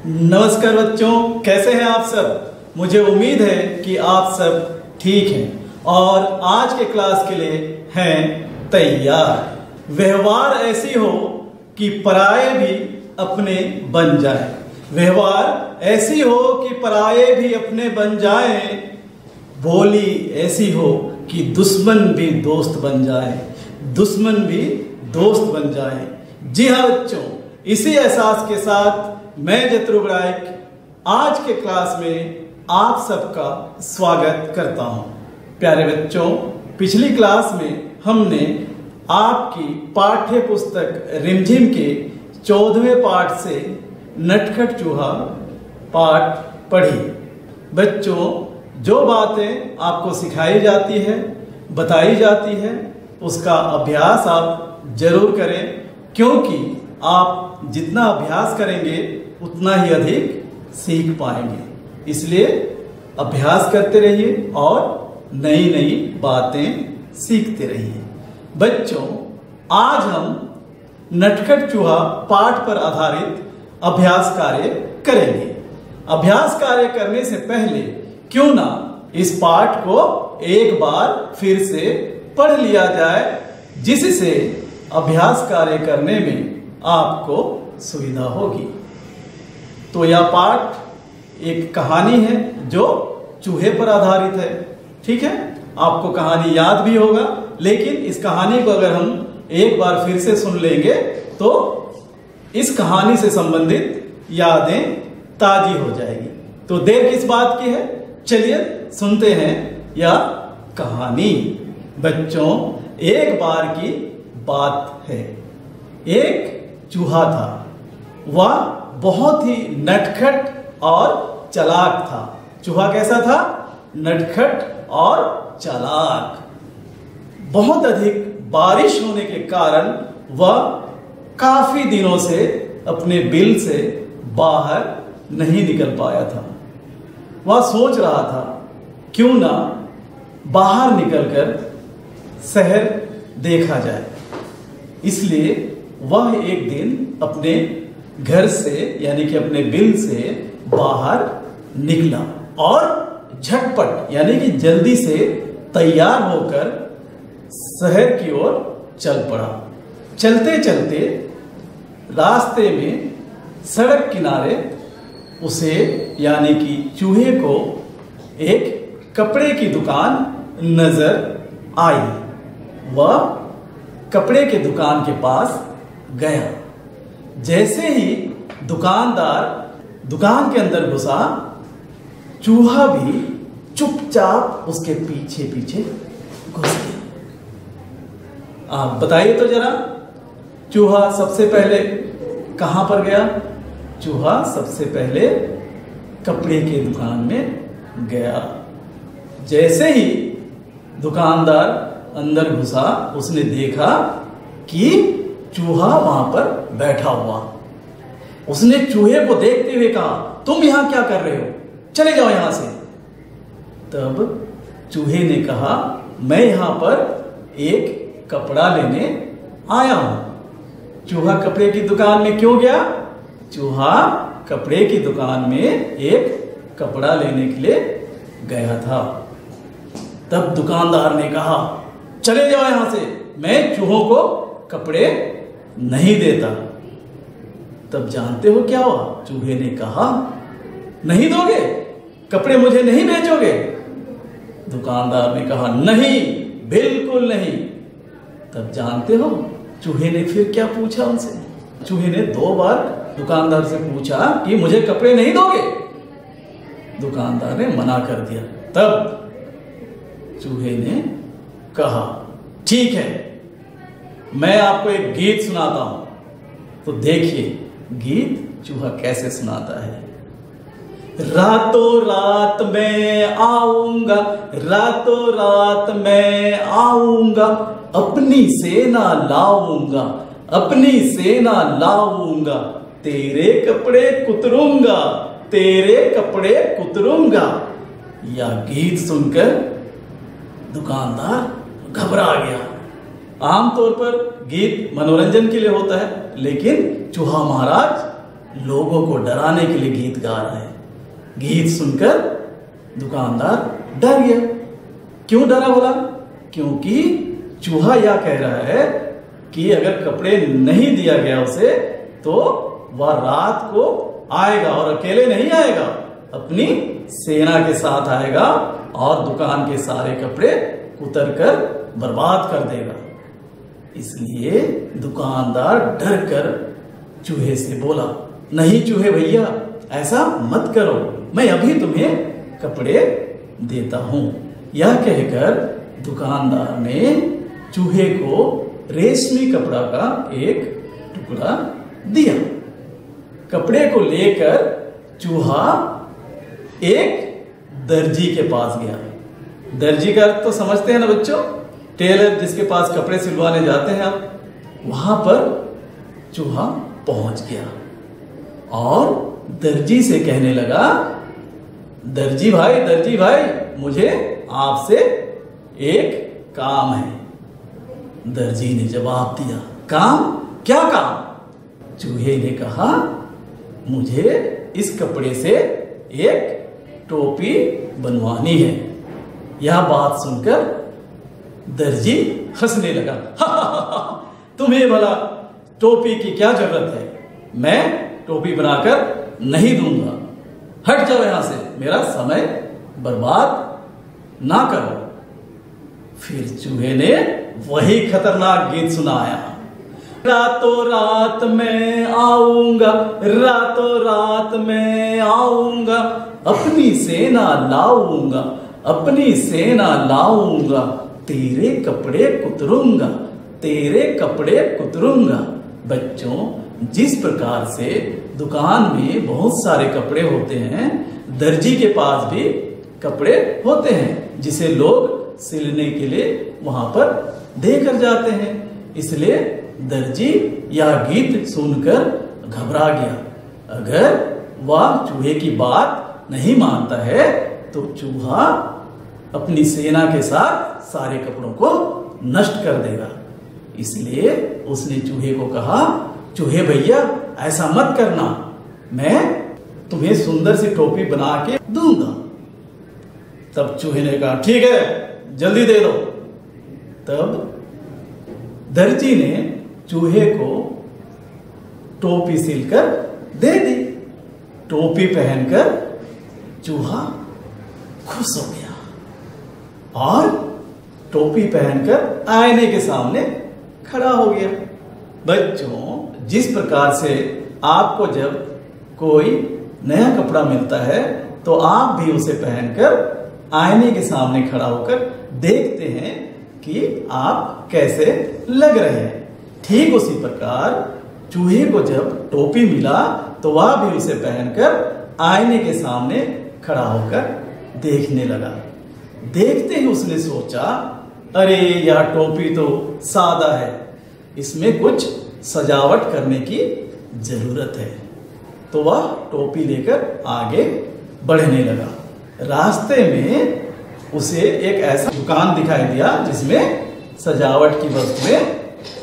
नमस्कार बच्चों, कैसे हैं आप सब। मुझे उम्मीद है कि आप सब ठीक हैं और आज के क्लास के लिए हैं तैयार। व्यवहार ऐसी हो कि पराये भी अपने बन जाए। व्यवहार ऐसी हो कि पराये भी अपने बन जाए। बोली ऐसी हो कि दुश्मन भी दोस्त बन जाए। दुश्मन भी दोस्त बन जाए। जी हाँ बच्चों, इसी एहसास के साथ मैं जतरू रायक आज के क्लास में आप सबका स्वागत करता हूं। प्यारे बच्चों, पिछली क्लास में हमने आपकी पाठ्य पुस्तक रिमझिम के 14वें पाठ से नटखट चूहा पाठ पढ़ी। बच्चों, जो बातें आपको सिखाई जाती है, बताई जाती है, उसका अभ्यास आप जरूर करें, क्योंकि आप जितना अभ्यास करेंगे उतना ही अधिक सीख पाएंगे। इसलिए अभ्यास करते रहिए और नई नई बातें सीखते रहिए। बच्चों, आज हम नटखट चूहा पाठ पर आधारित अभ्यास कार्य करेंगे। अभ्यास कार्य करने से पहले क्यों ना इस पाठ को एक बार फिर से पढ़ लिया जाए, जिससे अभ्यास कार्य करने में आपको सुविधा होगी। तो यह पाठ एक कहानी है जो चूहे पर आधारित है। ठीक है, आपको कहानी याद भी होगा, लेकिन इस कहानी को अगर हम एक बार फिर से सुन लेंगे तो इस कहानी से संबंधित यादें ताजी हो जाएगी। तो देर किस बात की है, चलिए सुनते हैं यह कहानी। बच्चों, एक बार की बात है। एक चूहा था। वह बहुत ही नटखट और चालाक था। चूहा कैसा था? नटखट और चालाक। बहुत अधिक बारिश होने के कारण वह काफी दिनों से अपने बिल से बाहर नहीं निकल पाया था। वह सोच रहा था क्यों ना बाहर निकलकर शहर देखा जाए। इसलिए वह एक दिन अपने घर से यानी कि अपने बिल से बाहर निकला और झटपट यानी कि जल्दी से तैयार होकर शहर की ओर चल पड़ा। चलते चलते रास्ते में सड़क किनारे उसे यानी कि चूहे को एक कपड़े की दुकान नजर आई। वह कपड़े के दुकान के पास गया। जैसे ही दुकानदार दुकान के अंदर घुसा, चूहा भी चुपचाप उसके पीछे पीछे घुस गया। आप बताइए तो जरा, चूहा सबसे पहले कहां पर गया? चूहा सबसे पहले कपड़े के दुकान में गया। जैसे ही दुकानदार अंदर घुसा, उसने देखा कि चूहा वहां पर बैठा हुआ। उसने चूहे को देखते हुए कहा, तुम यहां क्या कर रहे हो? चले जाओ यहां से। तब चूहे ने कहा, मैं यहां पर एक कपड़ा लेने आया हूं। चूहा कपड़े की दुकान में क्यों गया? चूहा कपड़े की दुकान में एक कपड़ा लेने के लिए गया था। तब दुकानदार ने कहा, चले जाओ यहां से, मैं चूहों को कपड़े नहीं देता। तब जानते हो क्या हुआ? चूहे ने कहा, नहीं दोगे? कपड़े मुझे नहीं बेचोगे? दुकानदार ने कहा, नहीं, बिल्कुल नहीं। तब जानते हो चूहे ने फिर क्या पूछा उनसे? चूहे ने 2 बार दुकानदार से पूछा कि मुझे कपड़े नहीं दोगे? दुकानदार ने मना कर दिया। तब चूहे ने कहा, ठीक है, मैं आपको एक गीत सुनाता हूं। तो देखिए गीत चूहा कैसे सुनाता है। रातों रात मैं आऊंगा, रातों रात मैं आऊंगा, अपनी सेना लाऊंगा, अपनी सेना लाऊंगा, तेरे कपड़े कुतरूंगा, तेरे कपड़े कुतरूंगा। यह गीत सुनकर दुकानदार घबरा गया। आमतौर पर गीत मनोरंजन के लिए होता है, लेकिन चूहा महाराज लोगों को डराने के लिए गीत गा रहा है। गीत सुनकर दुकानदार डर गया। क्यों डरा बोला? क्योंकि चूहा यह कह रहा है कि अगर कपड़े नहीं दिया गया उसे तो वह रात को आएगा और अकेले नहीं आएगा, अपनी सेना के साथ आएगा और दुकान के सारे कपड़े कुतर कर बर्बाद कर देगा। इसलिए दुकानदार डर कर चूहे से बोला, नहीं चूहे भैया, ऐसा मत करो, मैं अभी तुम्हें कपड़े देता हूं। यह कहकर दुकानदार ने चूहे को रेशमी कपड़ा का एक टुकड़ा दिया। कपड़े को लेकर चूहा एक दर्जी के पास गया। दर्जी का अर्थ तो समझते हैं ना बच्चों, टेलर जिसके पास कपड़े सिलवाने जाते हैं आप। वहां पर चूहा पहुंच गया और दर्जी से कहने लगा, दर्जी भाई मुझे आपसे एक काम है। दर्जी ने जवाब दिया, काम? क्या काम? चूहे ने कहा, मुझे इस कपड़े से एक टोपी बनवानी है। यह बात सुनकर दर्जी हंसने लगा। तुम्हें भला टोपी की क्या जरूरत है? मैं टोपी बनाकर नहीं दूंगा, हट जाओ यहां से, मेरा समय बर्बाद ना करो। फिर चूहे ने वही खतरनाक गीत सुनाया, रातों रात मैं आऊंगा, रातों रात मैं आऊंगा, अपनी सेना लाऊंगा, अपनी सेना लाऊंगा, तेरे कपड़े कुतरूंगा, तेरे कपड़े कुतरूंगा। बच्चों, जिस प्रकार से दुकान में बहुत सारे कपड़े होते हैं, दर्जी के पास भी कपड़े होते हैं जिसे लोग सिलने के लिए वहां पर देकर जाते हैं। इसलिए दर्जी यह गीत सुनकर घबरा गया। अगर वह चूहे की बात नहीं मानता है तो चूहा अपनी सेना के साथ सारे कपड़ों को नष्ट कर देगा। इसलिए उसने चूहे को कहा, चूहे भैया ऐसा मत करना, मैं तुम्हें सुंदर सी टोपी बना के दूंगा। तब चूहे ने कहा, ठीक है, जल्दी दे दो। तब दर्जी ने चूहे को टोपी सिलकर दे दी। टोपी पहनकर चूहा खुश हो गया और टोपी पहनकर आईने के सामने खड़ा हो गया। बच्चों, जिस प्रकार से आपको जब कोई नया कपड़ा मिलता है तो आप भी उसे पहनकर आईने के सामने खड़ा होकर देखते हैं कि आप कैसे लग रहे हैं। ठीक उसी प्रकार चूहे को जब टोपी मिला तो वह भी उसे पहनकर आईने के सामने खड़ा होकर देखने लगा। देखते ही उसने सोचा, अरे यह टोपी तो सादा है, इसमें कुछ सजावट करने की जरूरत है। तो वह टोपी लेकर आगे बढ़ने लगा। रास्ते में उसे एक ऐसा दुकान दिखाई दिया जिसमें सजावट की वस्तुएं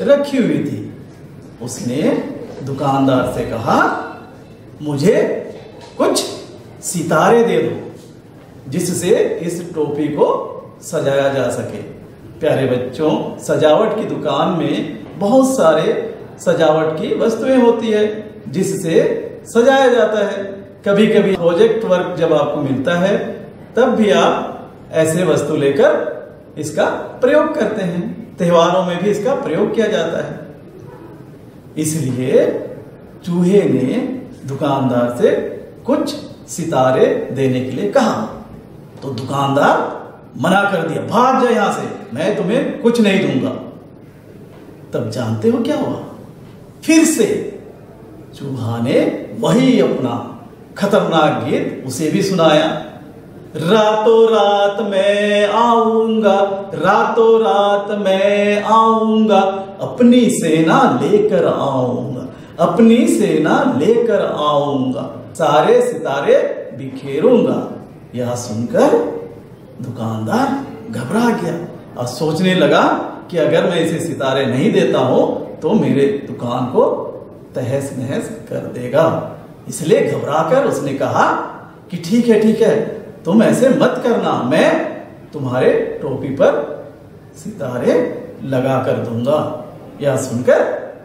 रखी हुई थी। उसने दुकानदार से कहा, मुझे कुछ सितारे दे दो जिससे इस टोपी को सजाया जा सके। प्यारे बच्चों, सजावट की दुकान में बहुत सारे सजावट की वस्तुएं होती है जिससे सजाया जाता है। कभी कभी प्रोजेक्ट वर्क जब आपको मिलता है तब भी आप ऐसे वस्तु लेकर इसका प्रयोग करते हैं। त्योहारों में भी इसका प्रयोग किया जाता है। इसलिए चूहे ने दुकानदार से कुछ सितारे देने के लिए कहा तो दुकानदार मना कर दिया, भाग जा यहां से, मैं तुम्हें कुछ नहीं दूंगा। तब जानते हो क्या हुआ? फिर से चूहा ने वही अपना खतरनाक गीत उसे भी सुनाया, रातों रात मैं आऊंगा, रातों रात मैं आऊंगा, अपनी सेना लेकर आऊंगा, अपनी सेना लेकर आऊंगा, सारे सितारे बिखेरूंगा। यह सुनकर दुकानदार घबरा गया और सोचने लगा कि अगर मैं इसे सितारे नहीं देता हूं तो मेरे दुकान को तहस नहस कर देगा। इसलिए घबराकर उसने कहा कि ठीक है, तुम ऐसे मत करना, मैं तुम्हारे टोपी पर सितारे लगा कर दूंगा। यह सुनकर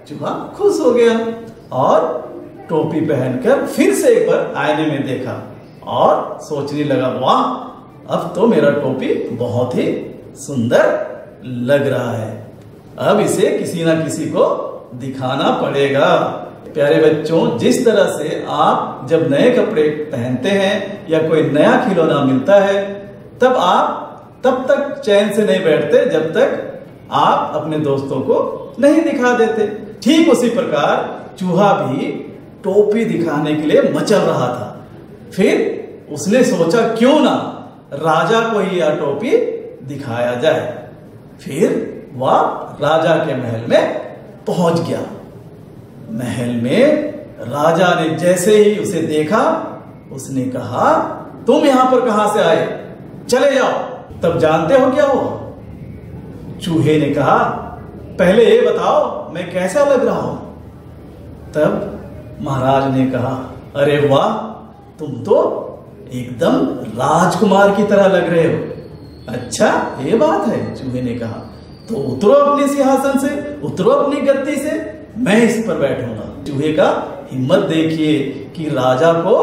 चूहा खुश हो गया और टोपी पहनकर फिर से एक बार आईने में देखा और सोचने लगा, वाह, अब तो मेरा टोपी बहुत ही सुंदर लग रहा है, अब इसे किसी ना किसी को दिखाना पड़ेगा। प्यारे बच्चों, जिस तरह से आप जब नए कपड़े पहनते हैं या कोई नया खिलौना मिलता है, तब आप तब तक चैन से नहीं बैठते जब तक आप अपने दोस्तों को नहीं दिखा देते। ठीक उसी प्रकार चूहा भी टोपी दिखाने के लिए मचल रहा था। फिर उसने सोचा, क्यों ना राजा को ही यह टोपी दिखाया जाए। फिर वह राजा के महल में पहुंच गया। महल में राजा ने जैसे ही उसे देखा, उसने कहा, तुम यहां पर कहां से आए, चले जाओ। तब जानते हो क्या हुआ? चूहे ने कहा, पहले ये बताओ मैं कैसा लग रहा हूं। तब महाराज ने कहा, अरे वाह, तुम तो एकदम राजकुमार की तरह लग रहे हो। अच्छा, ये बात है, चूहे ने कहा, तो उतरो अपने सिंहासन से, उतरो अपनी गद्दी से, मैं इस पर बैठूंगा। चूहे का हिम्मत देखिए कि राजा को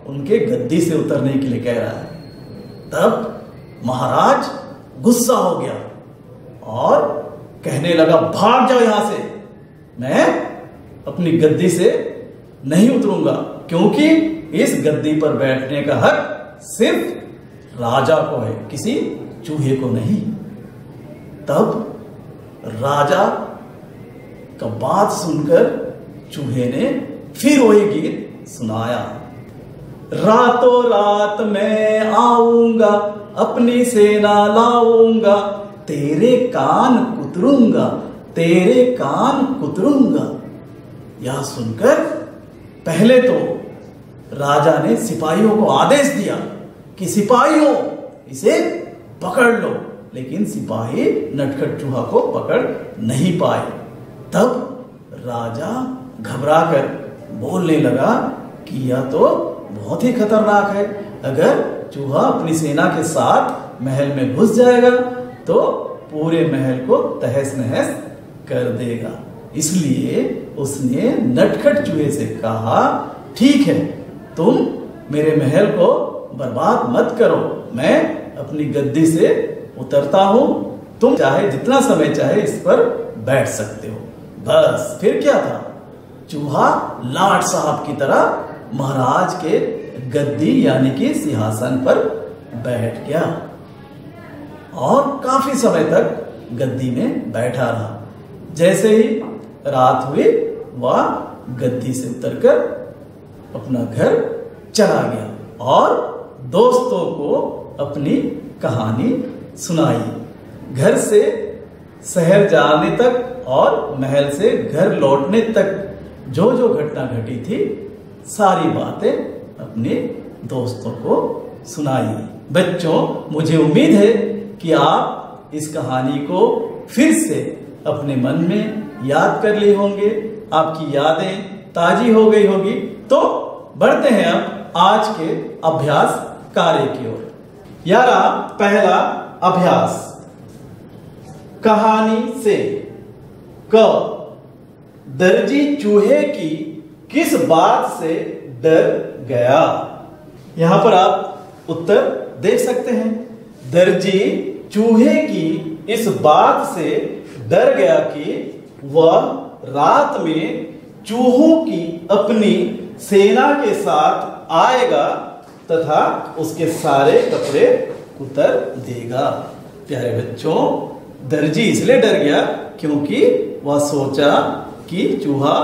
उनके गद्दी से उतरने के लिए कह रहा है। तब महाराज गुस्सा हो गया और कहने लगा, भाग जाओ यहां से, मैं अपनी गद्दी से नहीं उतरूंगा, क्योंकि इस गद्दी पर बैठने का हक सिर्फ राजा को है, किसी चूहे को नहीं। तब राजा का बात सुनकर चूहे ने फिर वही गीत सुनाया, रातों रात मैं आऊंगा, अपनी सेना लाऊंगा, तेरे कान कुतरूंगा, तेरे कान कुतरूंगा। यह सुनकर पहले तो राजा ने सिपाहियों को आदेश दिया कि सिपाहियों, इसे पकड़ लो, लेकिन सिपाही नटखट चूहा को पकड़ नहीं पाए। तब राजा घबराकर बोलने लगा कि यह तो बहुत ही खतरनाक है, अगर चूहा अपनी सेना के साथ महल में घुस जाएगा तो पूरे महल को तहस नहस कर देगा। इसलिए उसने नटखट चूहे से कहा, ठीक है, तुम मेरे महल को बर्बाद मत करो, मैं अपनी गद्दी से उतरता हूं, तुम चाहे जितना समय चाहे इस पर बैठ सकते हो। बस फिर क्या था, चूहा लाट साहब की तरह महाराज के गद्दी यानी कि सिंहासन पर बैठ गया और काफी समय तक गद्दी में बैठा रहा। जैसे ही रात हुई, वह गद्दी से उतरकर अपना घर चला गया और दोस्तों को अपनी कहानी सुनाई। घर से शहर जाने तक और महल से घर लौटने तक जो जो घटना घटी थी, सारी बातें अपने दोस्तों को सुनाई। बच्चों, मुझे उम्मीद है कि आप इस कहानी को फिर से अपने मन में याद कर लिए होंगे, आपकी यादें ताजी हो गई होगी। तो बढ़ते हैं अब आज के अभ्यास कार्य की ओर। यारा पहला अभ्यास, कहानी से। क, दर्जी चूहे की किस बात से डर गया? यहां पर आप उत्तर देख सकते हैं। दर्जी चूहे की इस बात से डर गया कि वह रात में चूहों की अपनी सेना के साथ आएगा तथा उसके सारे कपड़े उतर देगा। प्यारे बच्चों, दर्जी इसलिए डर गया क्योंकि वह सोचा कि चूहा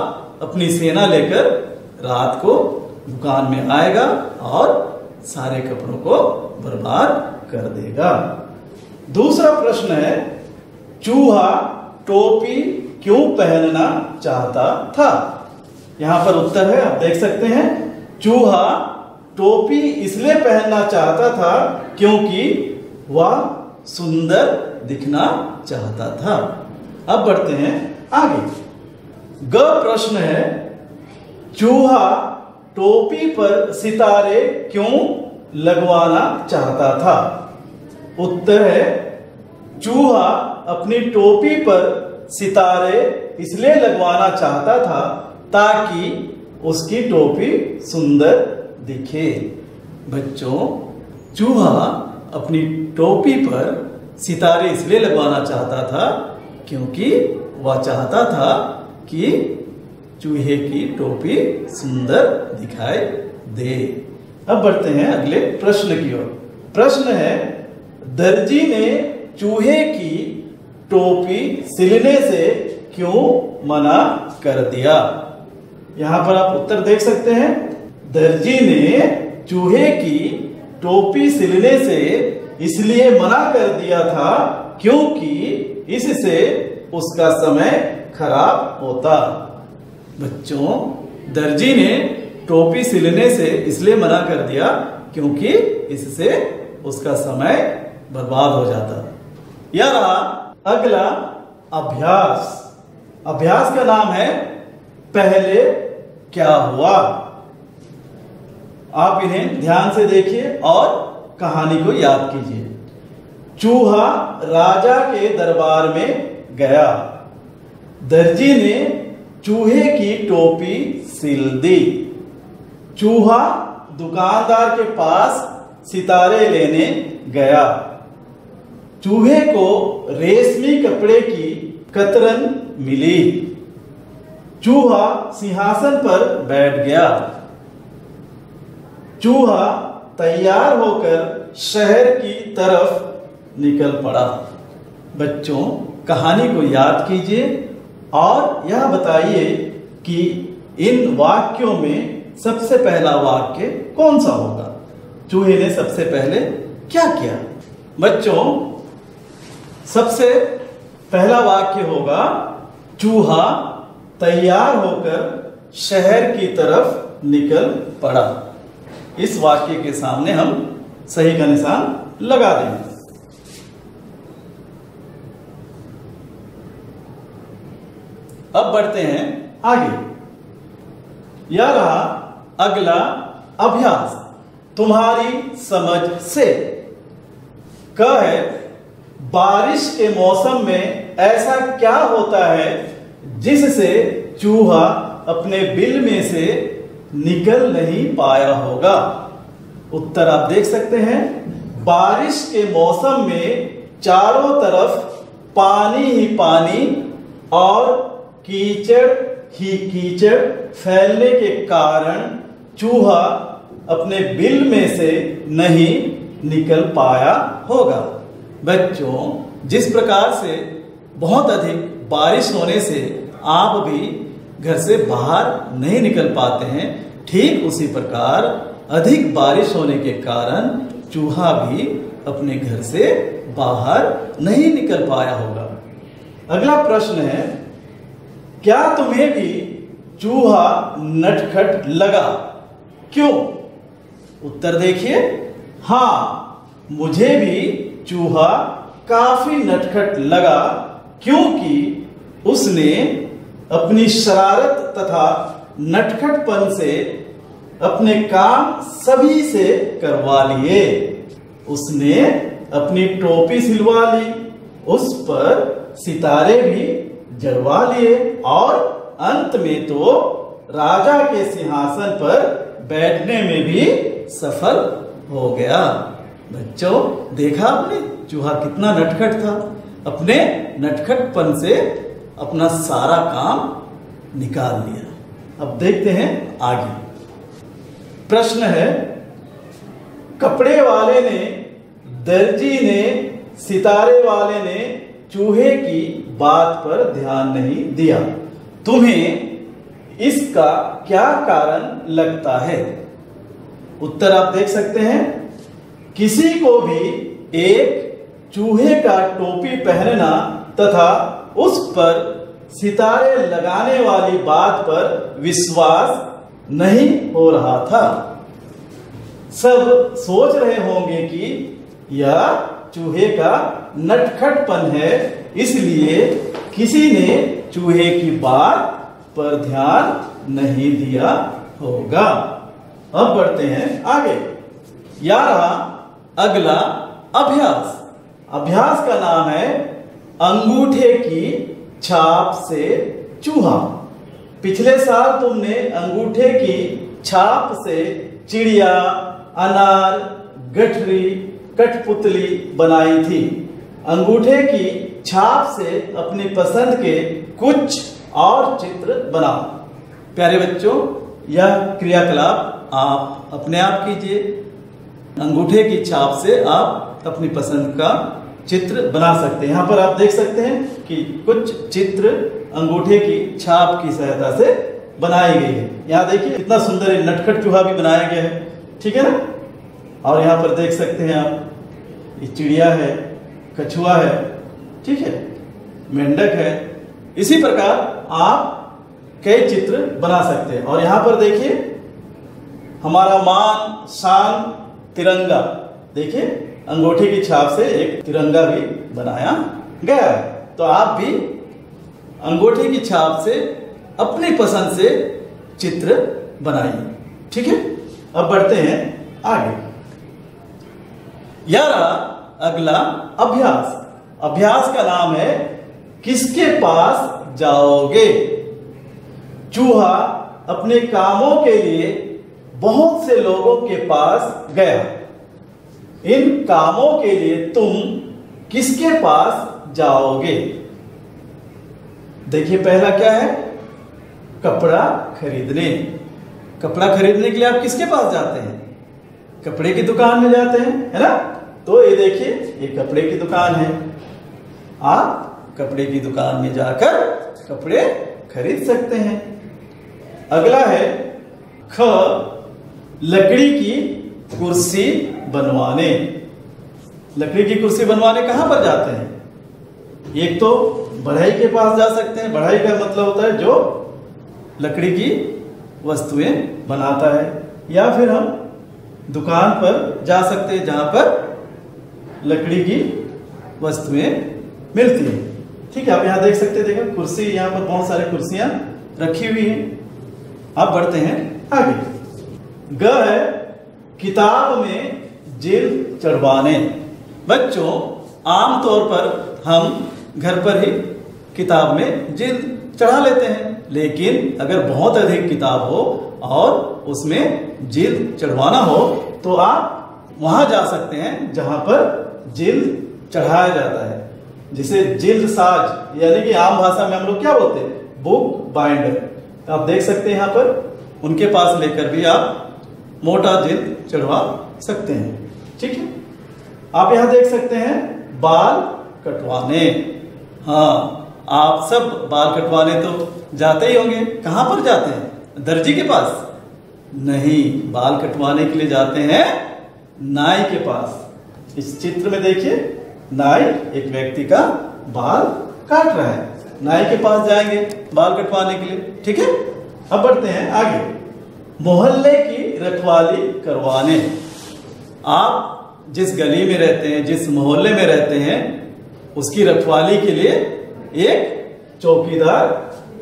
अपनी सेना लेकर रात को दुकान में आएगा और सारे कपड़ों को बर्बाद कर देगा। दूसरा प्रश्न है, चूहा टोपी क्यों पहनना चाहता था? यहां पर उत्तर है, आप देख सकते हैं। चूहा टोपी इसलिए पहनना चाहता था क्योंकि वह सुंदर दिखना चाहता था। अब बढ़ते हैं आगे। ग प्रश्न है, चूहा टोपी पर सितारे क्यों लगवाना चाहता था? उत्तर है, चूहा अपनी टोपी पर सितारे इसलिए लगवाना चाहता था ताकि उसकी टोपी सुंदर दिखे। बच्चों, चूहा अपनी टोपी पर सितारे इसलिए लगवाना चाहता था क्योंकि वह चाहता था कि चूहे की टोपी सुंदर दिखाई दे। अब बढ़ते हैं अगले प्रश्न की ओर। प्रश्न है, दर्जी ने चूहे की टोपी सिलने से क्यों मना कर दिया? यहां पर आप उत्तर देख सकते हैं। दर्जी ने चूहे की टोपी सिलने से इसलिए मना कर दिया था क्योंकि इससे उसका समय खराब होता। बच्चों, दर्जी ने टोपी सिलने से इसलिए मना कर दिया क्योंकि इससे उसका समय बर्बाद हो जाता। यह रहा अगला अभ्यास। अभ्यास का नाम है पहले क्या हुआ। आप इन्हें ध्यान से देखिए और कहानी को याद कीजिए। चूहा राजा के दरबार में गया। दर्जी ने चूहे की टोपी सिल दी। चूहा दुकानदार के पास सितारे लेने गया। चूहे को रेशमी कपड़े की कतरन मिली। चूहा सिंहासन पर बैठ गया। चूहा तैयार होकर शहर की तरफ निकल पड़ा। बच्चों, कहानी को याद कीजिए और यह बताइए कि इन वाक्यों में सबसे पहला वाक्य कौन सा होगा? चूहे ने सबसे पहले क्या किया? बच्चों, सबसे पहला वाक्य होगा, चूहा तैयार होकर शहर की तरफ निकल पड़ा। इस वाक्य के सामने हम सही का निशान लगा देंगे। अब बढ़ते हैं आगे। यह रहा अगला अभ्यास, तुम्हारी समझ से। क है, बारिश के मौसम में ऐसा क्या होता है जिससे चूहा अपने बिल में से निकल नहीं पाया होगा? उत्तर आप देख सकते हैं। बारिश के मौसम में चारों तरफ पानी ही पानी और कीचड़ ही कीचड़ फैलने के कारण चूहा अपने बिल में से नहीं निकल पाया होगा। बच्चों, जिस प्रकार से बहुत अधिक बारिश होने से आप भी घर से बाहर नहीं निकल पाते हैं, ठीक उसी प्रकार अधिक बारिश होने के कारण चूहा भी अपने घर से बाहर नहीं निकल पाया होगा। अगला प्रश्न है, क्या तुम्हें भी चूहा नटखट लगा? क्यों? उत्तर देखिए। हाँ, मुझे भी चूहा काफी नटखट लगा क्योंकि उसने अपनी शरारत तथा नटखटपन से अपने काम सभी से करवा लिए। उसने अपनी टोपी सिलवा ली, उस पर सितारे भी जड़वा लिए और अंत में तो राजा के सिंहासन पर बैठने में भी सफल हो गया। बच्चों, देखा आपने चूहा कितना नटखट था। अपने नटखटपन से अपना सारा काम निकाल लिया। अब देखते हैं आगे। प्रश्न है, कपड़े वाले ने, दर्जी ने, सितारे वाले ने चूहे की बात पर ध्यान नहीं दिया। तुम्हें इसका क्या कारण लगता है? उत्तर आप देख सकते हैं। किसी को भी एक चूहे का टोपी पहनना तथा उस पर सितारे लगाने वाली बात पर विश्वास नहीं हो रहा था। सब सोच रहे होंगे कि यह चूहे का नटखटपन है, इसलिए किसी ने चूहे की बात पर ध्यान नहीं दिया होगा। अब बढ़ते हैं आगे। 11 अगला अभ्यास। अभ्यास का नाम है अंगूठे की छाप से चूहा। पिछले साल तुमने अंगूठे की छाप से चिड़िया, अनार, गठरी, कठपुतली बनाई थी। अंगूठे की छाप से अपनी पसंद के कुछ और चित्र बनाओ। प्यारे बच्चों, यह क्रियाकलाप आप अपने आप कीजिए। अंगूठे की छाप से आप अपनी पसंद का चित्र बना सकते हैं। यहाँ पर आप देख सकते हैं कि कुछ चित्र अंगूठे की छाप की सहायता से बनाई गई है। यहाँ देखिए कितना सुंदर एक नटखट चूहा भी बनाया गया है, ठीक है ना। और यहाँ पर देख सकते हैं आप, ये चिड़िया है, कछुआ है, ठीक है, मेंढक है। इसी प्रकार आप कई चित्र बना सकते हैं। और यहाँ पर देखिए हमारा मान, शान, तिरंगा, देखिए अंगूठे की छाप से एक तिरंगा भी बनाया गया है। तो आप भी अंगूठे की छाप से अपनी पसंद से चित्र बनाइए, ठीक है। अब बढ़ते हैं आगे। 11 अगला अभ्यास। अभ्यास का नाम है किसके पास जाओगे। चूहा अपने कामों के लिए बहुत से लोगों के पास गया। इन कामों के लिए तुम किसके पास जाओगे। देखिए पहला क्या है, कपड़ा खरीदने। कपड़ा खरीदने के लिए आप किसके पास जाते हैं, कपड़े की दुकान में जाते हैं, है ना। तो ये देखिए ये कपड़े की दुकान है। आप कपड़े की दुकान में जाकर कपड़े खरीद सकते हैं। अगला है ख, लकड़ी की कुर्सी बनवाने। लकड़ी की कुर्सी बनवाने कहां पर जाते हैं। एक तो बढ़ई के पास जा सकते हैं। बढ़ई का मतलब होता है जो लकड़ी की वस्तुएं बनाता है। या फिर हम दुकान पर जा सकते हैं जहां पर लकड़ी की वस्तुएं मिलती हैं, ठीक है। आप यहां देख सकते हैं, देखो कुर्सी, यहां पर बहुत सारी कुर्सियां रखी हुई हैं। अब बढ़ते हैं आगे। ग है किताब में जिल्द चढ़वाने। बच्चों आमतौर पर हम घर पर ही किताब में जिल्द चढ़ा लेते हैं, लेकिन अगर बहुत अधिक किताब हो और उसमें जिल्द चढ़वाना हो तो आप वहां जा सकते हैं जहां पर जिल्द चढ़ाया जाता है, जिसे जिल्द साज यानी कि आम भाषा में हम लोग क्या बोलते हैं, बुक बाइंडर। आप देख सकते हैं यहाँ पर उनके पास लेकर भी आप मोटा जिल्द चढ़वा सकते हैं, ठीक है। आप यहां देख सकते हैं बाल कटवाने। हाँ, आप सब बाल कटवाने तो जाते ही होंगे। कहां पर जाते हैं, दर्जी के पास नहीं, बाल कटवाने के लिए जाते हैं नाई के पास। इस चित्र में देखिए नाई एक व्यक्ति का बाल काट रहा है, नाई के पास जाएंगे बाल कटवाने के लिए, ठीक है। अब बढ़ते हैं आगे। मोहल्ले की रखवाली करवाने। आप जिस गली में रहते हैं, जिस मोहल्ले में रहते हैं, उसकी रखवाली के लिए एक चौकीदार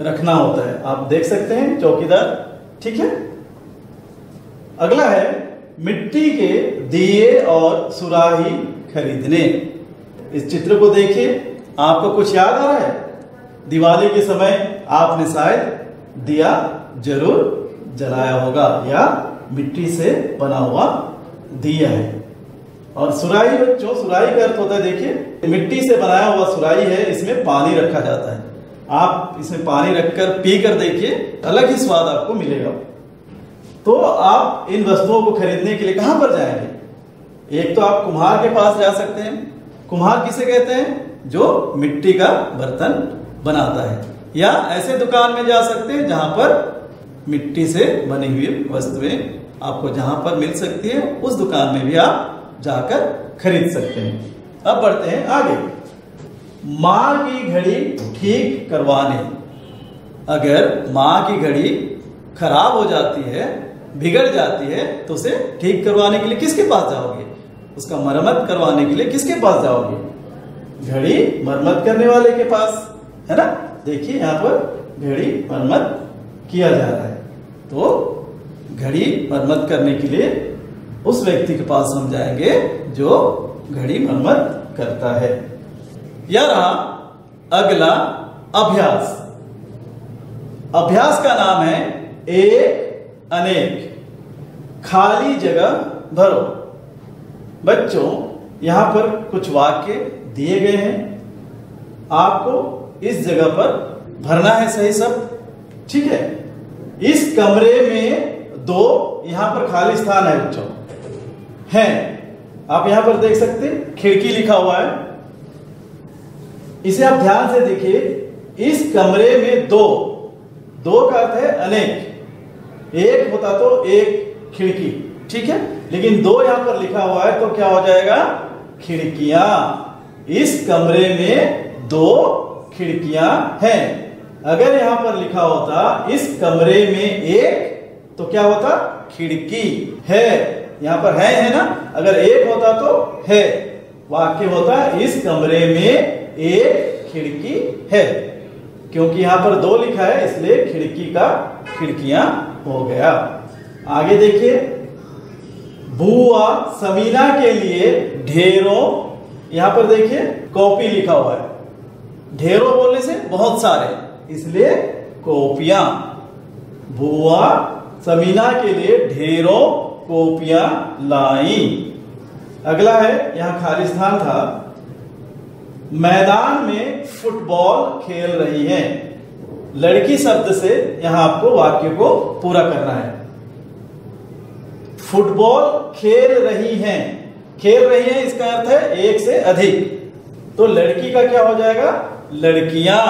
रखना होता है। आप देख सकते हैं चौकीदार, ठीक है। अगला है मिट्टी के दिए और सुराही खरीदने। इस चित्र को देखिए, आपको कुछ याद आ रहा है। दिवाली के समय आपने शायद दिया जरूर जलाया होगा या मिट्टी से बना हुआ दिया है। और सुराही बच्चों, सुराही का अर्थ होता है, देखिए मिट्टी से बनाया हुआ सुराही है, इसमें पानी रखा जाता है। आप इसमें पानी रखकर पी कर देखिए, अलग ही स्वाद आपको मिलेगा। तो आप इन वस्तुओं को खरीदने के लिए कहां पर जाएंगे। एक तो आप कुम्हार के पास जा सकते हैं। कुम्हार किसे कहते हैं, जो मिट्टी का बर्तन बनाता है। या ऐसे दुकान में जा सकते हैं जहां पर मिट्टी से बनी हुई वस्तुएं आपको जहां पर मिल सकती है, उस दुकान में भी आप जाकर खरीद सकते हैं। अब बढ़ते हैं आगे। मां की घड़ी ठीक करवाने। अगर मां की घड़ी खराब हो जाती है, बिगड़ जाती है, तो उसे ठीक करवाने के लिए किसके पास जाओगे, उसका मरम्मत करवाने के लिए किसके पास जाओगे, घड़ी मरम्मत करने वाले के पास, है ना। देखिए यहाँ पर घड़ी मरम्मत किया जा रहा है, तो घड़ी मरम्मत करने के लिए उस व्यक्ति के पास हम जाएंगे जो घड़ी मरम्मत करता है। यह रहा अगला अभ्यास। अभ्यास का नाम है एक अनेक। खाली जगह भरो। बच्चों, यहां पर कुछ वाक्य दिए गए हैं, आपको इस जगह पर भरना है सही सब, ठीक है। इस कमरे में 2 यहां पर खाली स्थान है बच्चों, है। आप यहां पर देख सकते हैं खिड़की लिखा हुआ है, इसे आप ध्यान से देखिए। इस कमरे में 2 का अर्थ है अनेक, एक होता तो एक खिड़की, ठीक है, लेकिन 2 यहां पर लिखा हुआ है तो क्या हो जाएगा? खिड़कियां। इस कमरे में 2 खिड़कियां हैं। अगर यहां पर लिखा होता इस कमरे में 1 तो क्या होता? खिड़की है। यहां पर है ना, अगर 1 होता तो है, वाक्य होता इस कमरे में 1 खिड़की है। क्योंकि यहां पर 2 लिखा है इसलिए खिड़की का खिड़कियां हो गया। आगे देखिए, बुआ समीना के लिए ढेरों, यहां पर देखिए कॉपी लिखा हुआ है। ढेरों बोलने से बहुत सारे, इसलिए कॉपियां। बुआ समीना के लिए ढेरों कॉपियां लाई। अगला है, यहां खाली स्थान था, मैदान में फुटबॉल खेल रही हैं। लड़की शब्द से यहां आपको वाक्य को पूरा करना है। फुटबॉल खेल रही हैं, खेल रही हैं इसका अर्थ है एक से अधिक, तो लड़की का क्या हो जाएगा? लड़कियां।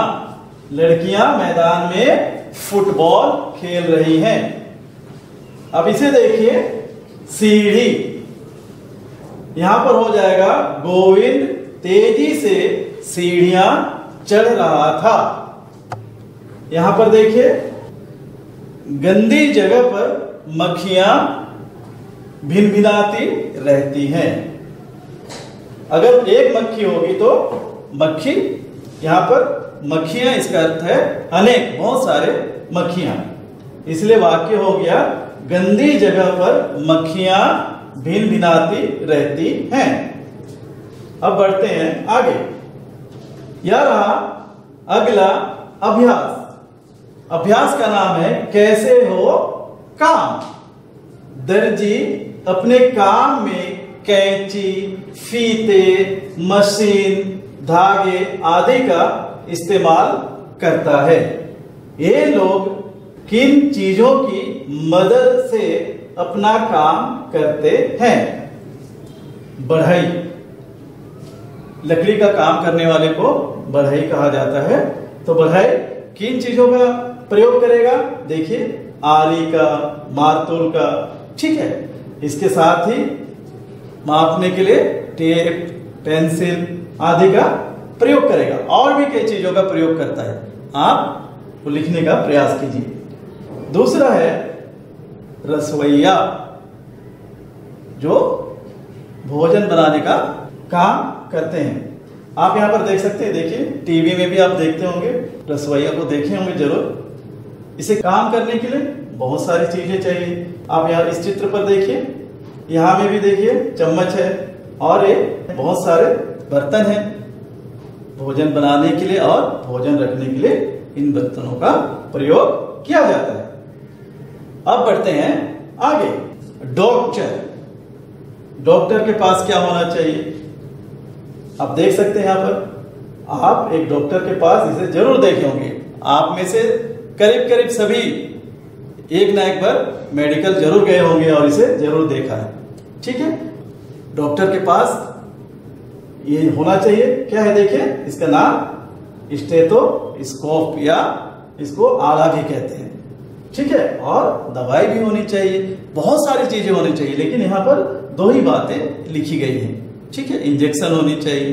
लड़कियां मैदान में फुटबॉल खेल रही हैं। अब इसे देखिए, सीढ़ी, यहां पर हो जाएगा गोविंद तेजी से सीढ़ियां चढ़ रहा था। यहां पर देखिए, गंदी जगह पर मक्खियां भिनभिनाती रहती हैं। अगर एक मक्खी होगी तो मक्खी, यहां पर मक्खियां इसका अर्थ है अनेक, बहुत सारे मक्खियां, इसलिए वाक्य हो गया गंदी जगह पर मक्खियां भिनभिनाती रहती हैं। अब बढ़ते हैं आगे। यह रहा अगला अभ्यास। अभ्यास का नाम है कैसे हो काम। दर्जी अपने काम में कैंची, फीते, मशीन, धागे आदि का इस्तेमाल करता है। ये लोग किन चीजों की मदद से अपना काम करते हैं? बढ़ई, लकड़ी का काम करने वाले को बढ़ई कहा जाता है। तो बढ़ई किन चीजों का प्रयोग करेगा? देखिए, आरी का, मार्तुल का, ठीक है। इसके साथ ही मापने के लिए टेप, पेंसिल आदि का प्रयोग करेगा। और भी कई चीजों का प्रयोग करता है, आप वो लिखने का प्रयास कीजिए। दूसरा है रसोइया, जो भोजन बनाने का काम करते हैं। आप यहां पर देख सकते हैं, देखिए टीवी में भी आप देखते होंगे, रसोइया को देखे होंगे जरूर। इसे काम करने के लिए बहुत सारी चीजें चाहिए। आप यहाँ इस चित्र पर देखिए, यहाँ में भी देखिए चम्मच है और ये बहुत सारे बर्तन हैं भोजन बनाने के लिए और भोजन रखने के लिए इन बर्तनों का प्रयोग किया जाता है। अब बढ़ते हैं आगे। डॉक्टर, डॉक्टर के पास क्या होना चाहिए? आप देख सकते हैं यहाँ पर, आप एक डॉक्टर के पास इसे जरूर देखे होंगे। आप में से करीब करीब सभी एक ना एक बार मेडिकल जरूर गए होंगे और इसे जरूर देखा है, ठीक है। डॉक्टर के पास ये होना चाहिए, क्या है देखिए, इसका नाम स्टेथोस्कोप या इसको आला भी कहते हैं, ठीक है। और दवाई भी होनी चाहिए, बहुत सारी चीजें होनी चाहिए, लेकिन यहाँ पर 2 ही बातें लिखी गई हैं, ठीक है। इंजेक्शन होनी चाहिए,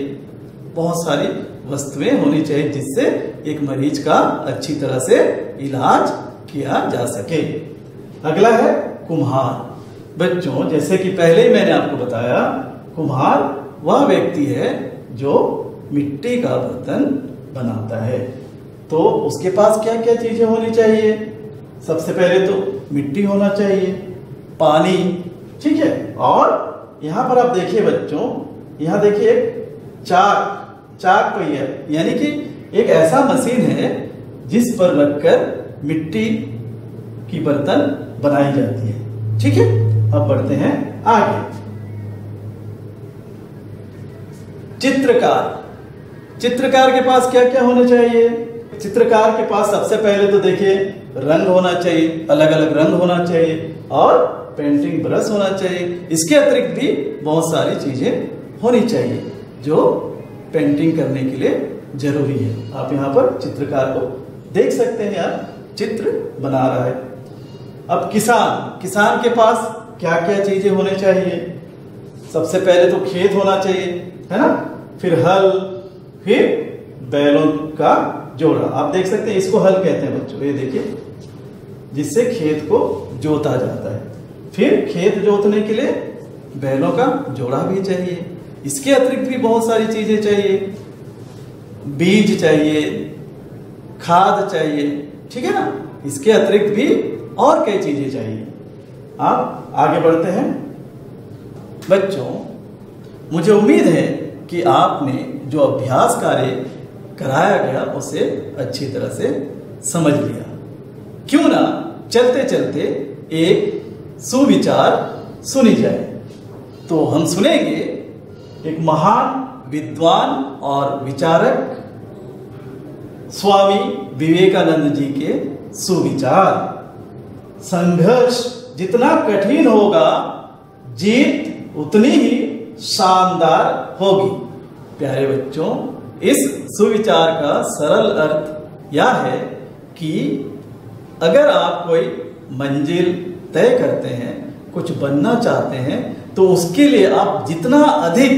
बहुत सारी वस्तुएं होनी चाहिए जिससे एक मरीज का अच्छी तरह से इलाज किया जा सके। अगला है कुम्हार। बच्चों, जैसे कि पहले ही मैंने आपको बताया, कुम्हार वह व्यक्ति है जो मिट्टी का बर्तन बनाता है। तो उसके पास क्या क्या चीजें होनी चाहिए? सबसे पहले तो मिट्टी होना चाहिए, पानी, ठीक है। और यहां पर आप देखिए बच्चों, यहां देखिए एक चाक पहिया, यानी कि एक ऐसा मशीन है जिस पर रखकर मिट्टी की बर्तन बनाई जाती है, ठीक है। अब बढ़ते हैं आगे। चित्रकार के पास क्या क्या होना चाहिए? चित्रकार के पास सबसे पहले तो देखिए रंग होना चाहिए, अलग अलग रंग होना चाहिए, और पेंटिंग ब्रश होना चाहिए। इसके अतिरिक्त भी बहुत सारी चीजें होनी चाहिए जो पेंटिंग करने के लिए जरूरी है। आप यहाँ पर चित्रकार को देख सकते हैं, यार चित्र बना रहा है। अब किसान के पास क्या क्या चीजें होने चाहिए? सबसे पहले तो खेत होना चाहिए, है ना, फिर हल, फिर बैलों का जोड़ा। आप देख सकते हैं, इसको हल कहते हैं बच्चों, ये देखिए, जिससे खेत को जोता जाता है। फिर खेत जोतने के लिए बैलों का जोड़ा भी चाहिए। इसके अतिरिक्त भी बहुत सारी चीजें चाहिए, बीज चाहिए, खाद चाहिए, ठीक है ना। इसके अतिरिक्त भी और कई चीजें चाहिए। आप आगे बढ़ते हैं बच्चों। मुझे उम्मीद है कि आपने जो अभ्यास कार्य कराया गया उसे अच्छी तरह से समझ लिया। क्यों ना चलते चलते एक सुविचार सुनी जाए। तो हम सुनेंगे एक महान विद्वान और विचारक स्वामी विवेकानंद जी के सुविचार। संघर्ष जितना कठिन होगा, जीत उतनी ही शानदार होगी। प्यारे बच्चों, इस सुविचार का सरल अर्थ यह है कि अगर आप कोई मंजिल तय करते हैं, कुछ बनना चाहते हैं, तो उसके लिए आप जितना अधिक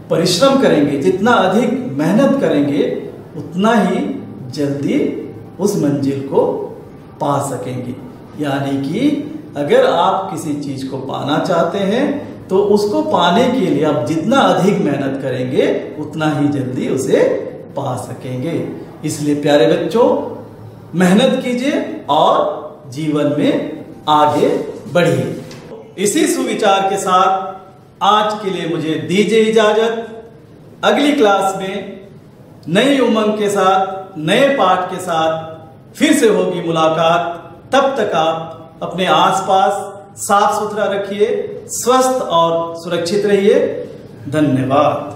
परिश्रम करेंगे, जितना अधिक मेहनत करेंगे, उतना ही जल्दी उस मंजिल को पा सकेंगे। यानी कि अगर आप किसी चीज को पाना चाहते हैं तो उसको पाने के लिए आप जितना अधिक मेहनत करेंगे उतना ही जल्दी उसे पा सकेंगे। इसलिए प्यारे बच्चों, मेहनत कीजिए और जीवन में आगे बढ़िए। इसी सुविचार के साथ आज के लिए मुझे दीजिए इजाजत। अगली क्लास में नई उमंग के साथ, नए पाठ के साथ फिर से होगी मुलाकात। तब तक आप अपने आसपास साफ सुथरा रखिए, स्वस्थ और सुरक्षित रहिए। धन्यवाद।